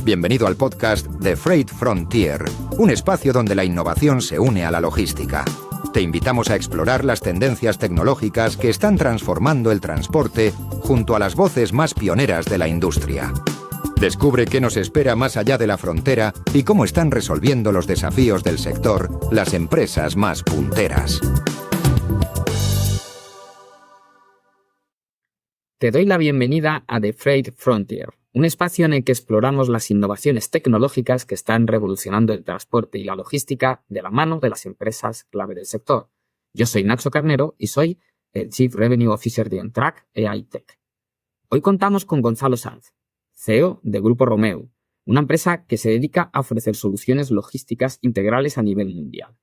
Bienvenido al podcast The Freight Frontier, un espacio donde la innovación se une a la logística. Te invitamos a explorar las tendencias tecnológicas que están transformando el transporte junto a las voces más pioneras de la industria. Descubre qué nos espera más allá de la frontera y cómo están resolviendo los desafíos del sector las empresas más punteras. Te doy la bienvenida a The Freight Frontier, un espacio en el que exploramos las innovaciones tecnológicas que están revolucionando el transporte y la logística de la mano de las empresas clave del sector. Yo soy Nacho Carnero y soy el Chief Revenue Officer de OnTrack AI Tech. Hoy contamos con Gonzalo Sanz, CEO de Grupo Romeu, una empresa que se dedica a ofrecer soluciones logísticas integrales a nivel mundial.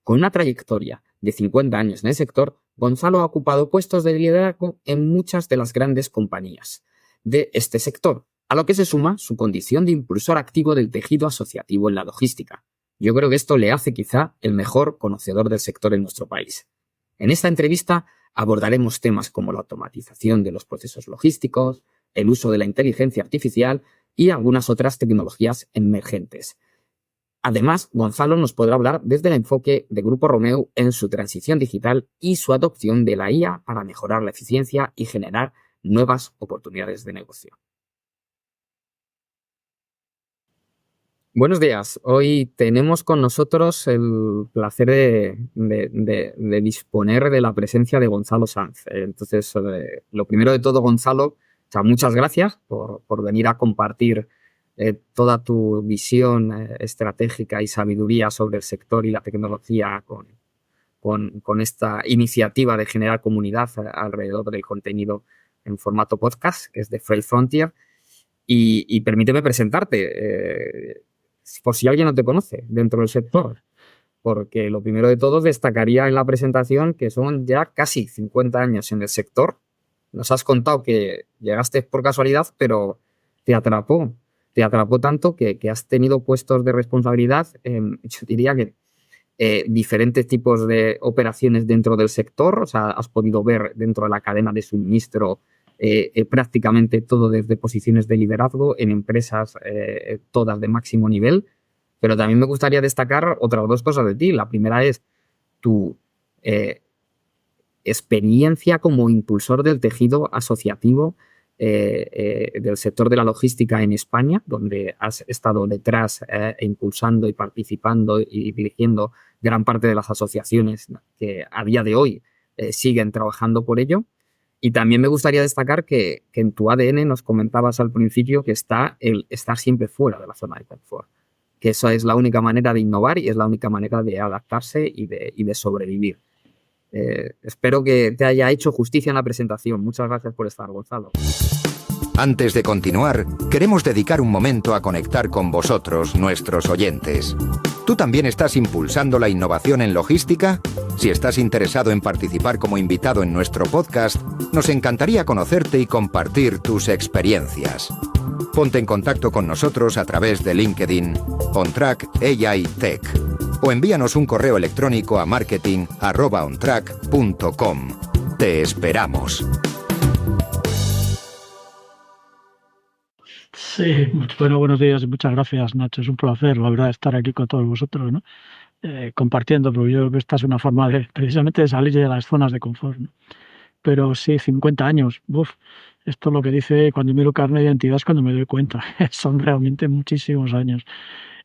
Con una trayectoria de 50 años en el sector, Gonzalo ha ocupado puestos de liderazgo en muchas de las grandes compañías de este sector, a lo que se suma su condición de impulsor activo del tejido asociativo en la logística. Yo creo que esto le hace quizá el mejor conocedor del sector en nuestro país. En esta entrevista abordaremos temas como la automatización de los procesos logísticos, el uso de la inteligencia artificial y algunas otras tecnologías emergentes. Además, Gonzalo nos podrá hablar desde el enfoque de Grupo Romeu en su transición digital y su adopción de la IA para mejorar la eficiencia y generar nuevas oportunidades de negocio. Buenos días. Hoy tenemos con nosotros el placer de disponer de la presencia de Gonzalo Sanz. Entonces, lo primero de todo, Gonzalo, muchas gracias por venir a compartir toda tu visión estratégica y sabiduría sobre el sector y la tecnología con esta iniciativa de generar comunidad alrededor del contenido en formato podcast, que es de Freight Frontier. Y permíteme presentarte, por si alguien no te conoce dentro del sector, porque lo primero de todo destacaría en la presentación que son ya casi 50 años en el sector. Nos has contado que llegaste por casualidad, pero te atrapó tanto que has tenido puestos de responsabilidad en, yo diría que diferentes tipos de operaciones dentro del sector. O sea, has podido ver dentro de la cadena de suministro prácticamente todo desde posiciones de liderazgo en empresas todas de máximo nivel. Pero también me gustaría destacar otras dos cosas de ti. La primera es tu experiencia como impulsor del tejido asociativo del sector de la logística en España, donde has estado detrás impulsando y participando y dirigiendo gran parte de las asociaciones que a día de hoy siguen trabajando por ello. Y también me gustaría destacar que en tu ADN nos comentabas al principio que está el estar siempre fuera de la zona de confort, que esa es la única manera de innovar y es la única manera de adaptarse y de sobrevivir. Espero que te haya hecho justicia en la presentación. Muchas gracias por estar, Gonzalo. Antes de continuar, queremos dedicar un momento a conectar con vosotros, nuestros oyentes. ¿Tú también estás impulsando la innovación en logística? Si estás interesado en participar como invitado en nuestro podcast, nos encantaría conocerte y compartir tus experiencias. Ponte en contacto con nosotros a través de LinkedIn, OnTrack AI Tech, o envíanos un correo electrónico a marketing@ontrack.com. Te esperamos. Sí, bueno, buenos días y muchas gracias, Nacho. Es un placer, la verdad, estar aquí con todos vosotros, ¿no? Compartiendo, porque yo creo que esta es una forma precisamente de salir de las zonas de confort, ¿no? Pero sí, 50 años, esto es lo que dice cuando miro carnet de identidad es cuando me doy cuenta. Son realmente muchísimos años.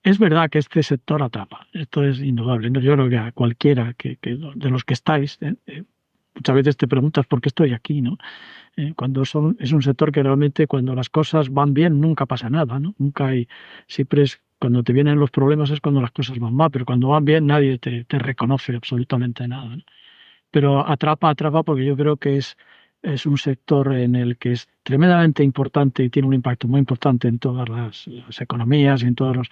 Es verdad que este sector atrapa, esto es indudable, ¿no? Yo creo que a cualquiera de los que estáis, muchas veces te preguntas por qué estoy aquí, ¿no? Es un sector que realmente cuando las cosas van bien nunca pasa nada, ¿no? Nunca hay, siempre es cuando te vienen los problemas es cuando las cosas van mal, pero cuando van bien nadie te reconoce absolutamente nada, ¿no? Pero atrapa porque yo creo que es un sector en el que es tremendamente importante y tiene un impacto muy importante en todas las economías y en todas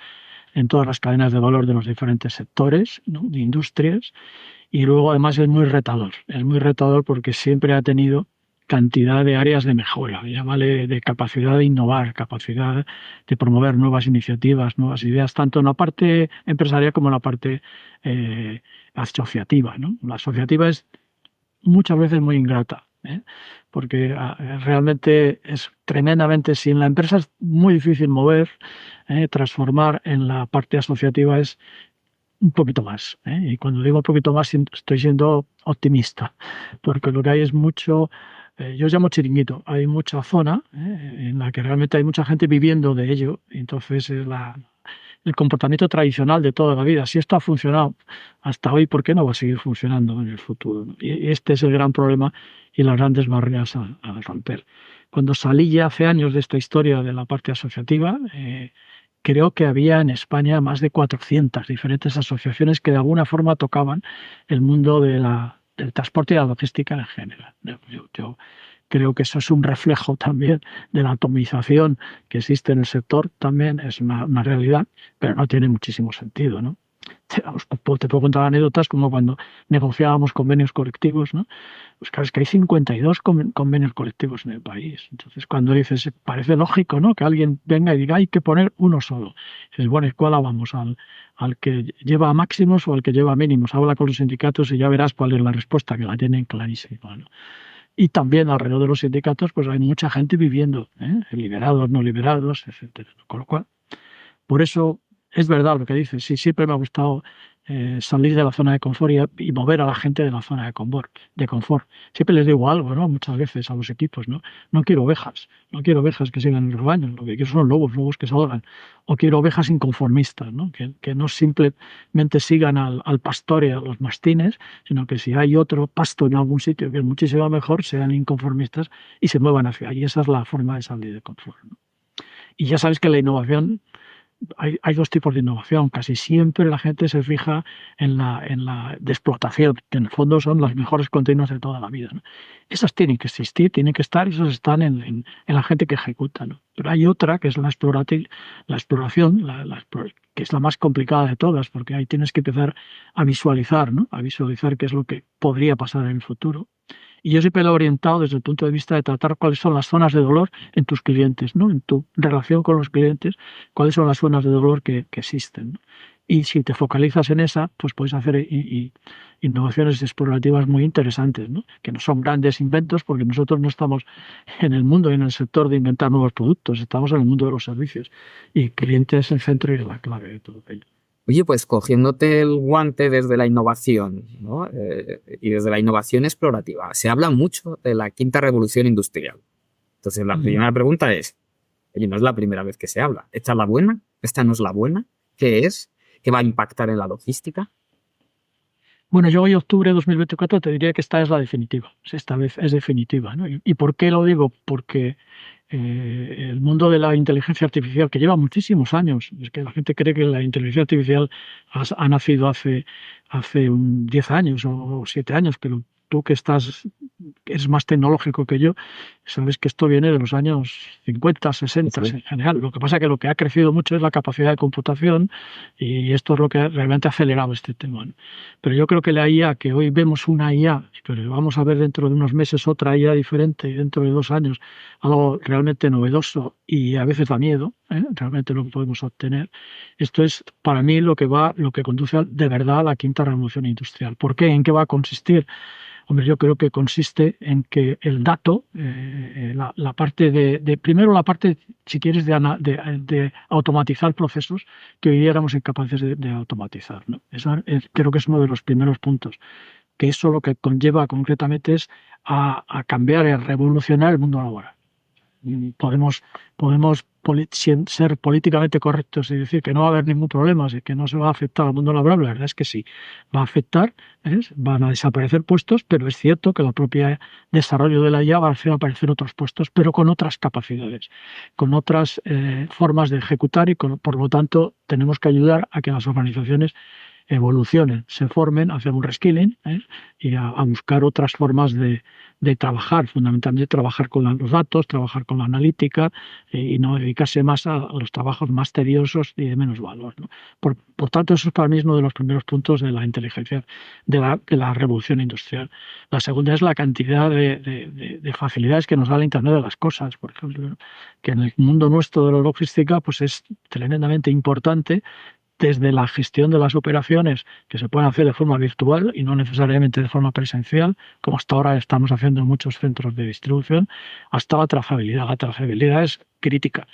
las cadenas de valor de los diferentes sectores, ¿no? De industrias. Y luego además es muy retador porque siempre ha tenido cantidad de áreas de mejora, llámale de capacidad de innovar, capacidad de promover nuevas iniciativas, nuevas ideas, tanto en la parte empresarial como en la parte asociativa, ¿no? La asociativa es muchas veces muy ingrata, porque realmente es tremendamente, si en la empresa es muy difícil mover, transformar en la parte asociativa es un poquito más. Y cuando digo un poquito más, estoy siendo optimista, porque lo que hay es mucho, yo os llamo chiringuito, hay mucha zona en la que realmente hay mucha gente viviendo de ello, y entonces el comportamiento tradicional de toda la vida. Si esto ha funcionado hasta hoy, ¿por qué no va a seguir funcionando en el futuro? Y este es el gran problema y las grandes barreras a romper. Cuando salí ya hace años de esta historia de la parte asociativa, creo que había en España más de 400 diferentes asociaciones que de alguna forma tocaban el mundo del transporte y la logística en general. Yo creo que eso es un reflejo también de la atomización que existe en el sector, también es una realidad, pero no tiene muchísimo sentido, ¿no? Te puedo contar anécdotas como cuando negociábamos convenios colectivos, ¿no? Pues claro, es que hay 52 convenios colectivos en el país. Entonces, cuando dices, parece lógico, ¿no? Que alguien venga y diga, hay que poner uno solo. Dices, bueno, ¿y cuál vamos? ¿Al que lleva a máximos o al que lleva a mínimos? Habla con los sindicatos y ya verás cuál es la respuesta, que la tienen clarísima, ¿no? Y también alrededor de los sindicatos, pues hay mucha gente viviendo, liberados, no liberados, etcétera. Con lo cual, por eso es verdad lo que dices. Sí, siempre me ha gustado salir de la zona de confort y mover a la gente de la zona de confort. Siempre les digo algo, ¿no? Muchas veces a los equipos, ¿no? No quiero ovejas, no quiero ovejas que sigan el rebaño, lo que quiero son lobos que salgan. O quiero ovejas inconformistas, ¿no? Que no simplemente sigan al pastor y a los mastines, sino que si hay otro pasto en algún sitio que es muchísimo mejor, sean inconformistas y se muevan hacia allí. Esa es la forma de salir de confort, ¿no? Y ya sabes que la innovación, hay dos tipos de innovación. Casi siempre la gente se fija en la de explotación, que en el fondo son las mejores continuas de toda la vida, ¿no? Esas tienen que existir, tienen que estar, y esas están en la gente que ejecuta, ¿no? Pero hay otra que es la exploración, que es la más complicada de todas, porque ahí tienes que empezar a visualizar, ¿no? A visualizar qué es lo que podría pasar en el futuro. Y yo siempre lo he orientado desde el punto de vista de tratar cuáles son las zonas de dolor en tus clientes, ¿no? En tu relación con los clientes, cuáles son las zonas de dolor que existen, ¿no? Y si te focalizas en esa, pues puedes hacer innovaciones explorativas muy interesantes, ¿no? Que no son grandes inventos, porque nosotros no estamos en el mundo y en el sector de inventar nuevos productos, estamos en el mundo de los servicios. Y cliente es el centro y la clave de todo ello. Oye, pues cogiéndote el guante desde la innovación, ¿no? Y desde la innovación explorativa, se habla mucho de la quinta revolución industrial. Entonces, la primera pregunta es, oye, no es la primera vez que se habla. ¿Esta es la buena? ¿Esta no es la buena? ¿Qué es? ¿Qué va a impactar en la logística? Bueno, yo hoy, octubre de 2024, te diría que esta es la definitiva. Esta vez es definitiva, ¿no? ¿Y por qué lo digo? Porque el mundo de la inteligencia artificial, que lleva muchísimos años, es que la gente cree que la inteligencia artificial ha nacido hace 10 años o 7 años, pero tú que eres más tecnológico que yo, sabes que esto viene de los años 50, 60 Sí. en general. Lo que pasa es que lo que ha crecido mucho es la capacidad de computación, y esto es lo que realmente ha acelerado este tema, ¿no? Pero yo creo que la IA, que hoy vemos una IA, pero vamos a ver dentro de unos meses otra IA diferente, y dentro de 2 años algo realmente novedoso, y a veces da miedo, realmente lo que podemos obtener. Esto es para mí lo que conduce de verdad a la quinta revolución industrial. ¿Por qué? ¿En qué va a consistir? Hombre, yo creo que consiste en que el dato, la parte primero la parte, si quieres, de automatizar procesos que hoy día éramos incapaces de automatizar, ¿no? Eso creo que es uno de los primeros puntos, que eso lo que conlleva concretamente es a cambiar y a revolucionar el mundo laboral. Podemos ser políticamente correctos y decir que no va a haber ningún problema, y que no se va a afectar al mundo laboral. La verdad es que sí, va a afectar, van a desaparecer puestos, pero es cierto que el propio desarrollo de la IA va a hacer aparecer otros puestos, pero con otras capacidades, con otras formas de ejecutar, y por lo tanto tenemos que ayudar a que las organizaciones evolucionen, se formen, hacer un reskilling, y a buscar otras formas de trabajar, fundamentalmente trabajar con los datos, trabajar con la analítica, y no dedicarse más a los trabajos más tediosos y de menos valor, ¿no? Por tanto, eso es para mí uno de los primeros puntos de la inteligencia, de la revolución industrial. La segunda es la cantidad de facilidades que nos da la Internet de las cosas, por ejemplo, que en el mundo nuestro de la logística pues es tremendamente importante desde la gestión de las operaciones que se pueden hacer de forma virtual y no necesariamente de forma presencial, como hasta ahora estamos haciendo en muchos centros de distribución, hasta la trazabilidad. La trazabilidad es crítica,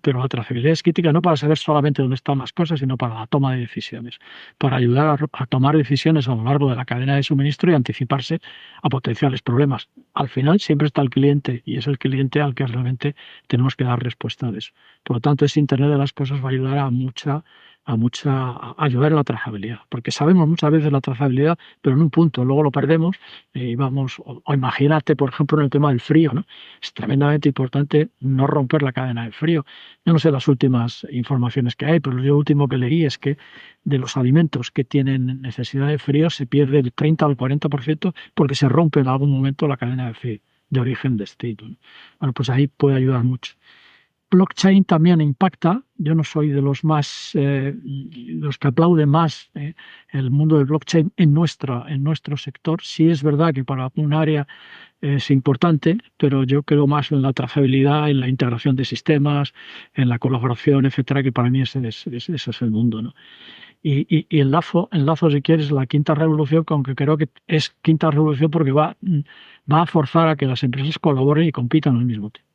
pero la trazabilidad es crítica no para saber solamente dónde están las cosas, sino para la toma de decisiones, para ayudar a tomar decisiones a lo largo de la cadena de suministro y anticiparse a potenciales problemas. Al final siempre está el cliente y es el cliente al que realmente tenemos que dar respuesta a eso. Por lo tanto, ese Internet de las cosas va a ayudar a ayudar en la trazabilidad, porque sabemos muchas veces la trazabilidad, pero en un punto, luego lo perdemos y vamos, o imagínate, por ejemplo, en el tema del frío, ¿no? Es tremendamente importante no romper la cadena del frío. Yo no sé las últimas informaciones que hay, pero lo último que leí es que de los alimentos que tienen necesidad de frío se pierde el 30 al 40% porque se rompe en algún momento la cadena de frío, de origen destino, ¿no? Bueno, pues ahí puede ayudar mucho. Blockchain también impacta. Yo no soy de los los que aplauden más el mundo del blockchain en nuestro sector. Sí es verdad que para un área es importante, pero yo creo más en la trazabilidad, en la integración de sistemas, en la colaboración, etcétera, que para mí ese es el mundo, ¿no? Y enlazo, si quieres, la quinta revolución, aunque creo que es quinta revolución porque va a forzar a que las empresas colaboren y compitan al mismo tiempo.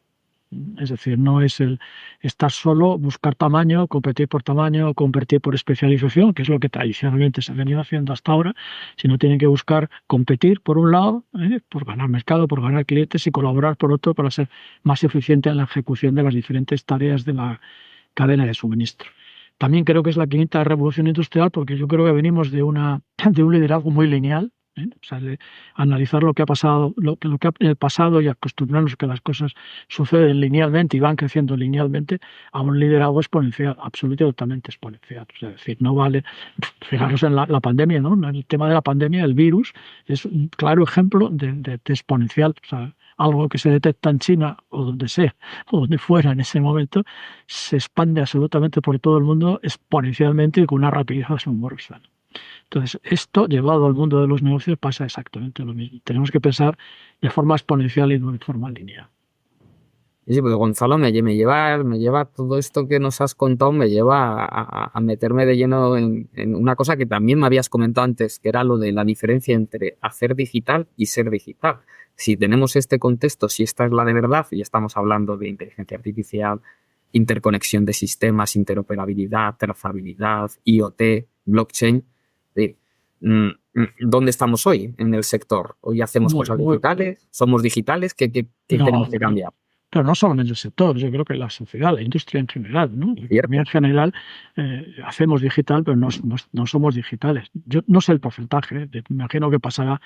Es decir, no es el estar solo, buscar tamaño, competir por especialización, que es lo que tradicionalmente se ha venido haciendo hasta ahora, sino tienen que buscar competir por un lado, por ganar mercado, por ganar clientes y colaborar por otro para ser más eficiente en la ejecución de las diferentes tareas de la cadena de suministro. También creo que es la quinta revolución industrial porque yo creo que venimos de un liderazgo muy lineal. O sea, de analizar lo que ha pasado, lo que en el pasado y acostumbrarnos a que las cosas suceden linealmente y van creciendo linealmente a un liderazgo exponencial, absolutamente totalmente exponencial. O sea, es decir, no vale, fijaros en la pandemia, ¿no? En el tema de la pandemia, el virus es un claro ejemplo de exponencial. O sea, algo que se detecta en China o donde sea, o donde fuera en ese momento, se expande absolutamente por todo el mundo exponencialmente y con una rapidez asombrosa. Entonces, esto llevado al mundo de los negocios pasa exactamente lo mismo. Tenemos que pensar de forma exponencial y no de forma lineal. Sí, porque Gonzalo me lleva todo esto que nos has contado, me lleva a meterme de lleno en una cosa que también me habías comentado antes, que era lo de la diferencia entre hacer digital y ser digital. Si tenemos este contexto, si esta es la de verdad, y estamos hablando de inteligencia artificial, interconexión de sistemas, interoperabilidad, trazabilidad, IoT, blockchain, ¿dónde estamos hoy en el sector? Hoy hacemos cosas digitales, somos digitales, ¿qué tenemos que cambiar? Pero no solamente el sector, yo creo que la sociedad, la industria en general, ¿no? La economía en general, hacemos digital, pero no somos digitales. Yo no sé el porcentaje, me imagino que pasará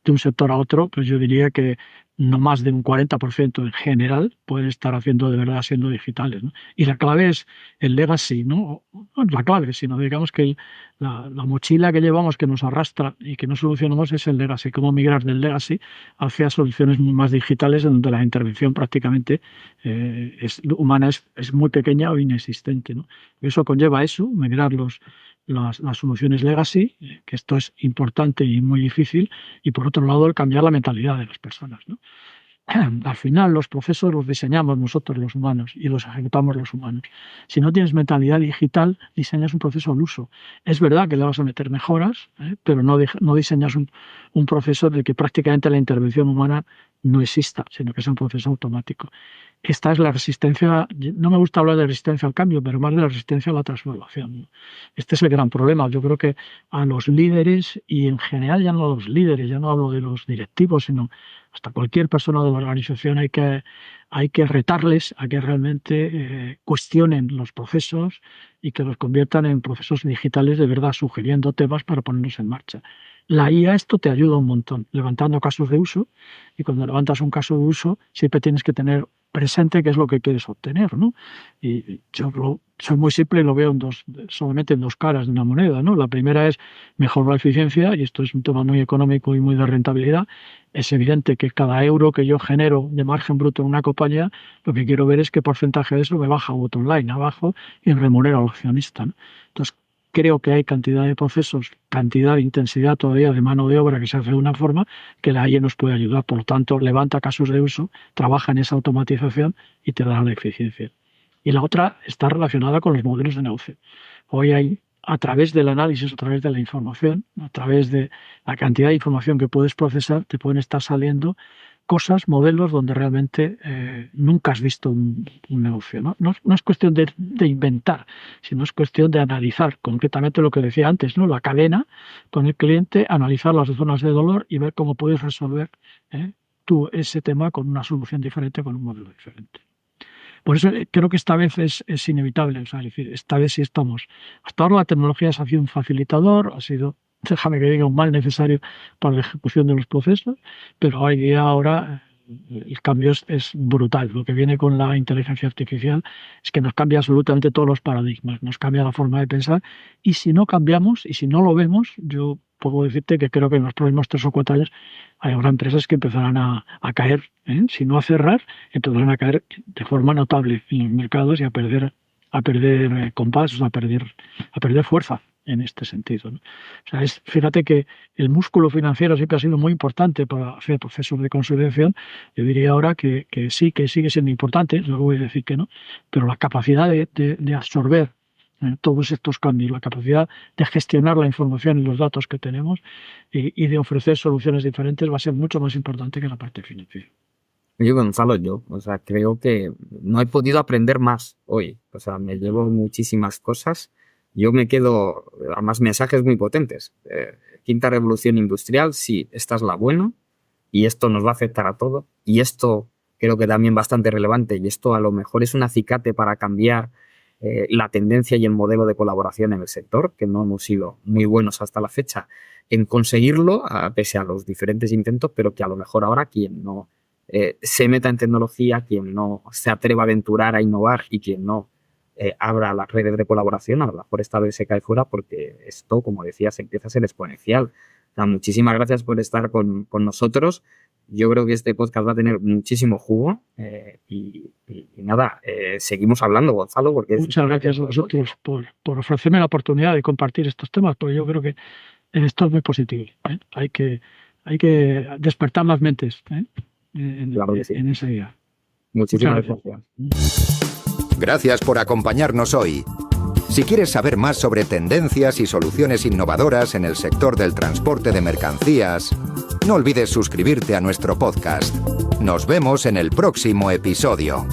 de un sector a otro, pero yo diría que no más de un 40% en general pueden estar haciendo de verdad siendo digitales, ¿no? Y la clave es el legacy, ¿no? No es la clave, sino digamos que la mochila que llevamos que nos arrastra y que no solucionamos es el legacy. Cómo migrar del legacy hacia soluciones más digitales en donde la intervención prácticamente humana es muy pequeña o inexistente, ¿no? Eso conlleva eso, migrar las soluciones legacy, que esto es importante y muy difícil, y por otro lado el cambiar la mentalidad de las personas, ¿no? Al final los procesos los diseñamos nosotros los humanos y los ejecutamos los humanos. Si no tienes mentalidad digital, diseñas un proceso al uso. Es verdad que le vas a meter mejoras, pero no diseñas un proceso de que prácticamente la intervención humana no exista, sino que es un proceso automático. Esta es la resistencia, no me gusta hablar de resistencia al cambio, pero más de la resistencia a la transformación, ¿no? Este es el gran problema. Yo creo que a los líderes, y en general ya no a los líderes, ya no hablo de los directivos, sino hasta cualquier persona de la organización, hay que retarles a que realmente cuestionen los procesos y que los conviertan en procesos digitales de verdad, sugiriendo temas para ponernos en marcha. La IA esto te ayuda un montón, levantando casos de uso, y cuando levantas un caso de uso siempre tienes que tener presente qué es lo que quieres obtener, ¿no? Y yo soy muy simple y lo veo solamente en dos caras de una moneda, ¿no? La primera es mejorar la eficiencia, y esto es un tema muy económico y muy de rentabilidad. Es evidente que cada euro que yo genero de margen bruto en una compañía, lo que quiero ver es qué porcentaje de eso me baja a bottom line abajo y remunera al accionista, ¿no? Entonces, creo que hay cantidad de procesos, cantidad de intensidad todavía de mano de obra que se hace de una forma que la IA nos puede ayudar. Por lo tanto, levanta casos de uso, trabaja en esa automatización y te da la eficiencia. Y la otra está relacionada con los modelos de negocio. Hoy hay a través del análisis, a través de la información, a través de la cantidad de información que puedes procesar, te pueden estar saliendo cosas, modelos donde realmente nunca has visto un negocio, ¿no? No es cuestión de inventar, sino es cuestión de analizar concretamente lo que decía antes, ¿no? La cadena con el cliente, analizar las zonas de dolor y ver cómo puedes resolver tú ese tema con una solución diferente, con un modelo diferente. Por eso creo que esta vez es inevitable, o sea, es decir, esta vez sí estamos. Hasta ahora la tecnología ha sido un facilitador, ha sido, déjame que diga, un mal necesario para la ejecución de los procesos, pero hoy día ahora el cambio es brutal. Lo que viene con la inteligencia artificial es que nos cambia absolutamente todos los paradigmas, nos cambia la forma de pensar, y si no cambiamos y si no lo vemos, yo puedo decirte que creo que en los próximos 3 o 4 años habrá empresas que empezarán a caer, si no a cerrar, empezarán a caer de forma notable en los mercados y a perder compás, a perder fuerza en este sentido, ¿no? O sea, fíjate que el músculo financiero siempre ha sido muy importante para hacer procesos de consolidación. Yo diría ahora que sí, que sigue siendo importante, no voy a decir que no, pero la capacidad de absorber todos estos cambios, la capacidad de gestionar la información y los datos que tenemos y de ofrecer soluciones diferentes va a ser mucho más importante que la parte financiera. Yo, Gonzalo, creo que no he podido aprender más hoy. O sea, me llevo muchísimas cosas. Yo me quedo, además, mensajes muy potentes. Quinta revolución industrial, sí, esta es la buena y esto nos va a afectar a todo. Y esto creo que también bastante relevante y esto a lo mejor es un acicate para cambiar la tendencia y el modelo de colaboración en el sector, que no hemos sido muy buenos hasta la fecha en conseguirlo, pese a los diferentes intentos, pero que a lo mejor ahora quien no se meta en tecnología, quien no se atreva a aventurar a innovar y quien no abra las redes de colaboración, a lo mejor esta vez se cae fuera porque esto, como decías, empieza a ser exponencial. O sea, muchísimas gracias por estar con nosotros. Yo creo que este podcast va a tener muchísimo jugo y nada, seguimos hablando, Gonzalo. Porque muchas gracias a vosotros por ofrecerme la oportunidad de compartir estos temas, porque yo creo que esto es muy positivo. Hay que despertar las mentes claro que sí. En esa idea. Muchísimas gracias. Gracias por acompañarnos hoy. Si quieres saber más sobre tendencias y soluciones innovadoras en el sector del transporte de mercancías, no olvides suscribirte a nuestro podcast. Nos vemos en el próximo episodio.